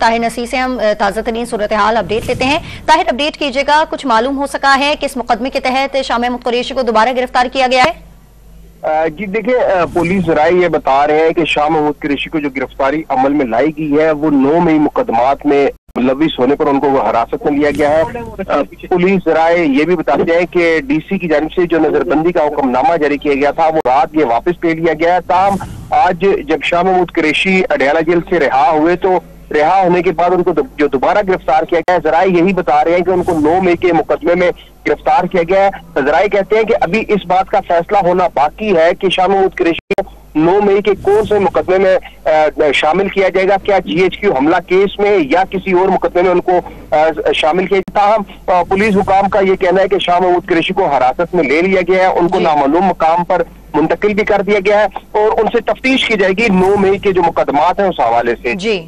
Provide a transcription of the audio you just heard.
ताहिर नसीर से हम ताज़ा तरीन सूरत हाल अपडेट लेते हैं। ताहिर, अपडेट कीजिएगा, कुछ मालूम हो सका है किस मुकदमे के तहत शाह महमूद कुरैशी को दोबारा गिरफ्तार किया गया है? जी देखिए, पुलिस राय ये बता रहे हैं कि शाह महमूद कुरैशी को जो गिरफ्तारी अमल में लाई गई है वो 9 मई मुकदमात में मुलविस होने पर उनको हिरासत में लिया गया है। पुलिस राय ये भी बताते हैं कि डीसी की जानिब से जो नजरबंदी का हुक्मनामा जारी किया गया था वो रात ये वापस ले लिया गया है। ताहम आज जब शाह महमूद कुरैशी अडयाला जेल से रिहा हुए तो रिहा होने के बाद उनको जो दोबारा गिरफ्तार किया गया है, जराए यही बता रहे हैं कि उनको 9 मई के मुकदमे में गिरफ्तार किया गया है। जराए कहते हैं कि अभी इस बात का फैसला होना बाकी है कि शाह महमूद कुरैशी को 9 मई के कौन से मुकदमे में शामिल किया जाएगा, क्या GHQ हमला केस में या किसी और मुकदमे में उनको शामिल किया जाता है। पुलिस हुकाम का ये कहना है कि शाह महमूद कुरैशी को हिरासत में ले लिया गया है, उनको नामालूम मकाम पर मुंतकिल भी कर दिया गया है और उनसे तफ्तीश की जाएगी 9 मई के जो मुकदमात हैं उस हवाले से। जी।